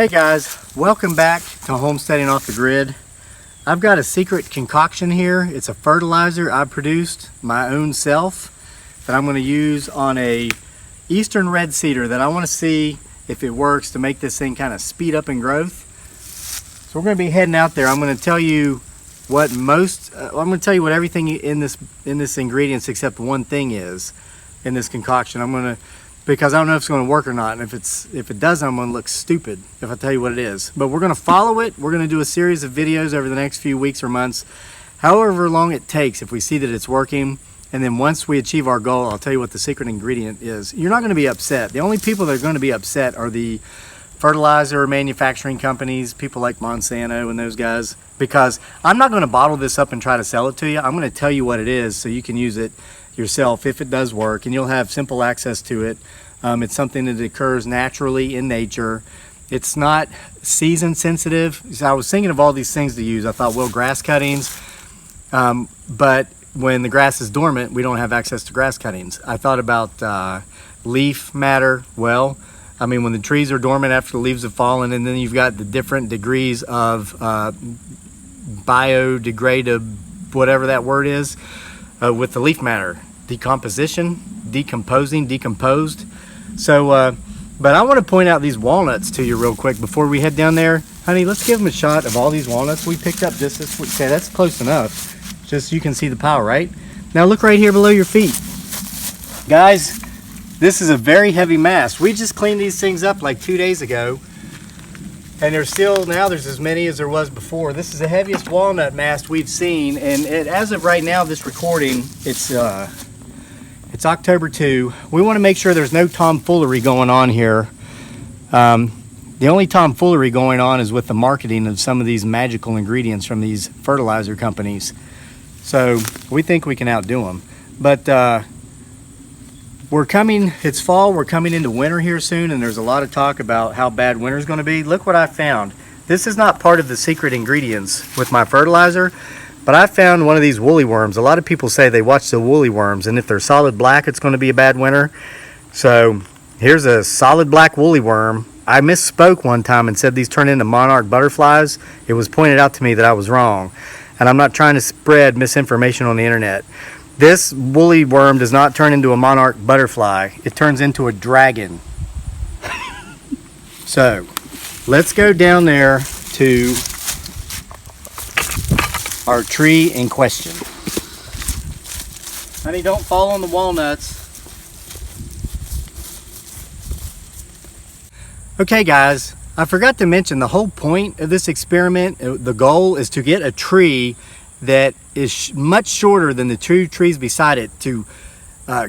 Hey guys, welcome back to Homesteading Off the Grid. I've got a secret concoction here. It's a fertilizer I produced my own self that I'm going to use on a eastern red cedar that I want to see if it works to make this thing kind of speed up in growth. So we're going to be heading out there. I'm going to tell you what I'm going to tell you what everything in this ingredients except one thing is in this concoction. Because I don't know if it's going to work or not, and if it doesn't, I'm going to look stupid if I tell you what it is. But we're going to follow it. We're going to do a series of videos over the next few weeks or months, however long it takes, if we see that it's working. And then once we achieve our goal, I'll tell you what the secret ingredient is. You're not going to be upset. The only people that are going to be upset are the fertilizer manufacturing companies, people like Monsanto and those guys, because I'm not going to bottle this up and try to sell it to you. I'm going to tell you what it is so you can use it yourself if it does work, and you'll have simple access to it. It's something that occurs naturally in nature. It's not season sensitive. So I was thinking of all these things to use. I thought, well, grass cuttings, but when the grass is dormant, we don't have access to grass cuttings. I thought about leaf matter. Well, I mean, when the trees are dormant after the leaves have fallen, and then you've got the different degrees of biodegradable, whatever that word is, with the leaf matter, decomposition, decomposing, decomposed. So, but I want to point out these walnuts to you real quick before we head down there. Honey, let's give them a shot of all these walnuts we picked up just this week. Okay, that's close enough. Just so you can see the pile, right? Now look right here below your feet. Guys, this is a very heavy mass. We just cleaned these things up like 2 days ago. And there's as many as there was before. This is the heaviest walnut mast we've seen, and as of right now, this recording, it's October 2. We want to make sure there's no tomfoolery going on here. The only tomfoolery going on is with the marketing of some of these magical ingredients from these fertilizer companies. So we think we can outdo them. But it's fall, we're coming into winter here soon, and there's a lot of talk about how bad winter's going to be. Look what I found. This is not part of the secret ingredients with my fertilizer, but I found one of these woolly worms. A lot of people say they watch the woolly worms, and if they're solid black, it's going to be a bad winter. So here's a solid black woolly worm. I misspoke one time and said these turn into monarch butterflies. It was pointed out to me that I was wrong, and I'm not trying to spread misinformation on the internet. This woolly worm does not turn into a monarch butterfly. It turns into a dragon. So, let's go down there to our tree in question. Honey, don't fall on the walnuts. Okay guys, I forgot to mention the whole point of this experiment. The goal is to get a tree that is much shorter than the two trees beside it to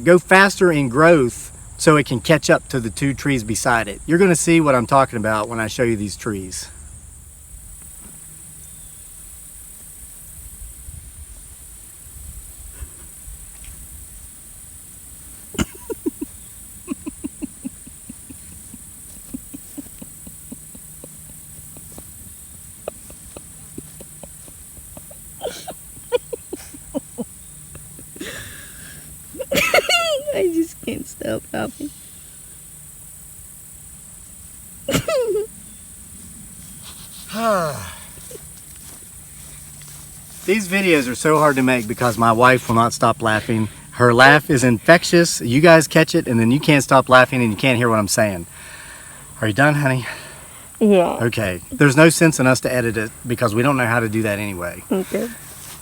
go faster in growth so it can catch up to the two trees beside it. You're going to see what I'm talking about when I show you these trees. I just can't stop laughing. These videos are so hard to make because my wife will not stop laughing. Her laugh is infectious. You guys catch it and then you can't stop laughing and you can't hear what I'm saying. Are you done, honey? Yeah. Okay. There's no sense in us to edit it because we don't know how to do that anyway. Okay.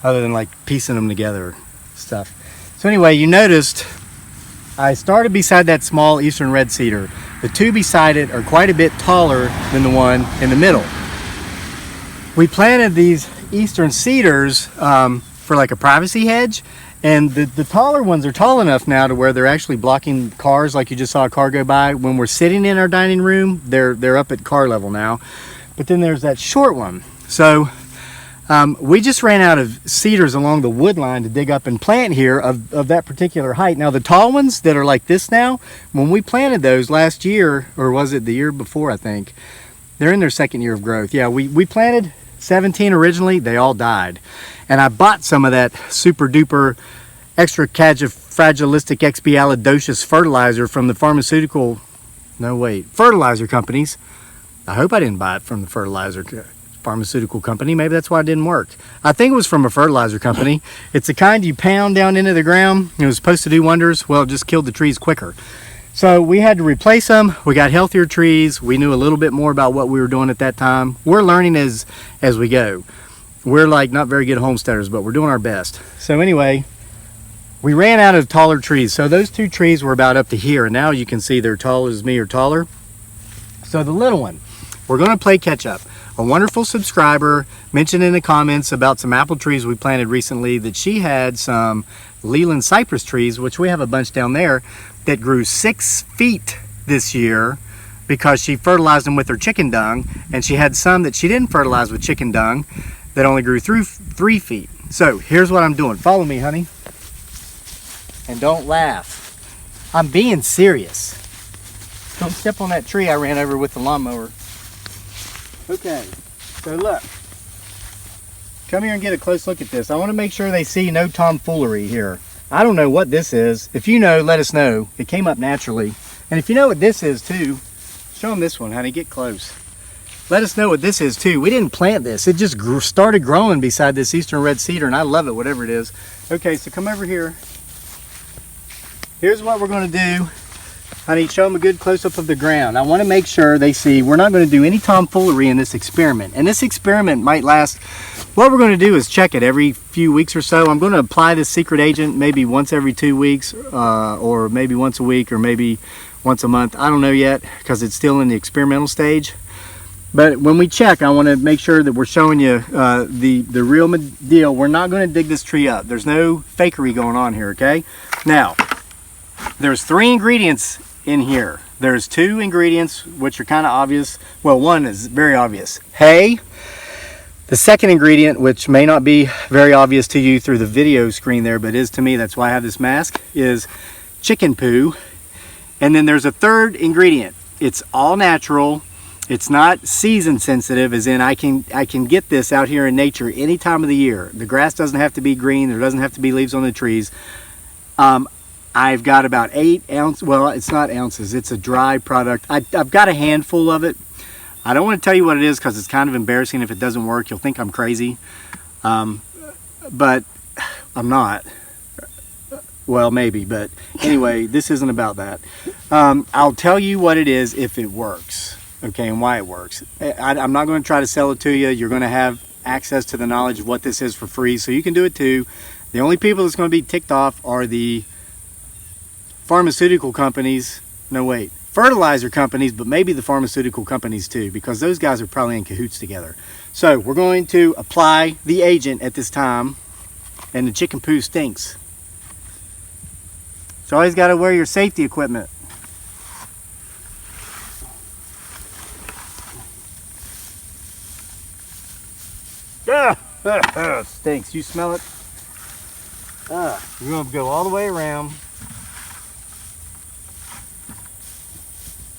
Other than like piecing them together stuff. So anyway, you noticed I started beside that small eastern red cedar. The two beside it are quite a bit taller than the one in the middle. We planted these eastern cedars for like a privacy hedge, and the taller ones are tall enough now to where they're actually blocking cars, like you just saw a car go by. When we're sitting in our dining room, they're up at car level now. But then there's that short one. So we just ran out of cedars along the wood line to dig up and plant here of that particular height. Now the tall ones that are like this now, when we planted those last year, or was it the year before, I think, they're in their second year of growth. Yeah, we planted 17 originally, they all died. And I bought some of that super duper extra fragilistic expialidocious fertilizer from the fertilizer companies. I hope I didn't buy it from the fertilizer pharmaceutical company. Maybe that's why it didn't work. I think it was from a fertilizer company. It's the kind you pound down into the ground. It was supposed to do wonders. Well, it just killed the trees quicker. So we had to replace them. We got healthier trees. We knew a little bit more about what we were doing at that time. We're learning as we go. We're like not very good homesteaders, but we're doing our best. So anyway, we ran out of taller trees. So those two trees were about up to here, and now you can see they're tall as me or taller. So the little one, we're going to play catch up. A wonderful subscriber mentioned in the comments about some apple trees we planted recently that she had some Leland cypress trees, which we have a bunch down there, that grew 6 feet this year because she fertilized them with her chicken dung, and she had some that she didn't fertilize with chicken dung that only grew through 3 feet. So here's what I'm doing. Follow me, honey. And don't laugh. I'm being serious. Don't step on that tree I ran over with the lawnmower. Okay, so look. Come here and get a close look at this. I want to make sure they see no tomfoolery here. I don't know what this is. If you know, let us know. It came up naturally. And if you know what this is too, show them this one, honey. Get close. Let us know what this is too. We didn't plant this. It just started growing beside this eastern red cedar, and I love it, whatever it is. Okay, so come over here. Here's what we're going to do. Honey, show them a good close-up of the ground. I want to make sure they see we're not going to do any tomfoolery in this experiment. And this experiment might last, what we're going to do is check it every few weeks or so. I'm going to apply this secret agent maybe once every 2 weeks, or maybe once a week, or maybe once a month. I don't know yet because it's still in the experimental stage. But when we check, I want to make sure that we're showing you the real deal. We're not going to dig this tree up. There's no fakery going on here, okay? Now, there's 3 ingredients in here. There's 2 ingredients which are kind of obvious. Well, one is very obvious. Hay. The second ingredient, which may not be very obvious to you through the video screen there, but is to me, that's why I have this mask, is chicken poo. And then there's a third ingredient. It's all natural. It's not season sensitive, as in I can get this out here in nature any time of the year. The grass doesn't have to be green. There doesn't have to be leaves on the trees. I've got about 8 ounces. Well, it's not ounces. It's a dry product. I've got a handful of it. I don't want to tell you what it is because it's kind of embarrassing. If it doesn't work, you'll think I'm crazy. But I'm not. Well, maybe. But anyway, this isn't about that. I'll tell you what it is if it works. Okay, and why it works. I'm not going to try to sell it to you. You're going to have access to the knowledge of what this is for free, so you can do it too. The only people that's going to be ticked off are the pharmaceutical companies. No, wait. Fertilizer companies, but maybe the pharmaceutical companies too, because those guys are probably in cahoots together. So we're going to apply the agent at this time, and the chicken poo stinks. So always got to wear your safety equipment. It stinks. You smell it? You're going to go all the way around.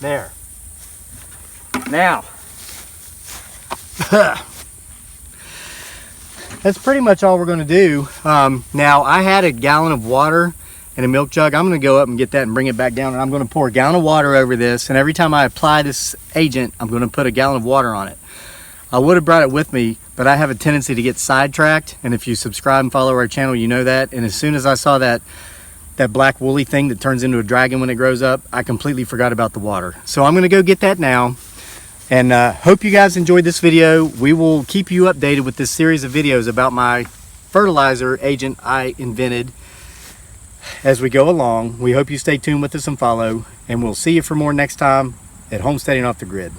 There. Now, that's pretty much all we're going to do. Now, I had a gallon of water and a milk jug. I'm going to go up and get that and bring it back down, and I'm going to pour a gallon of water over this, and every time I apply this agent, I'm going to put a gallon of water on it. I would have brought it with me, but I have a tendency to get sidetracked, and if you subscribe and follow our channel, you know that. And as soon as I saw that black woolly thing that turns into a dragon when it grows up, I completely forgot about the water. So I'm going to go get that now, and hope you guys enjoyed this video. We will keep you updated with this series of videos about my fertilizer agent I invented as we go along. We hope you stay tuned with us and follow, and we'll see you for more next time at Homesteading Off the Grid.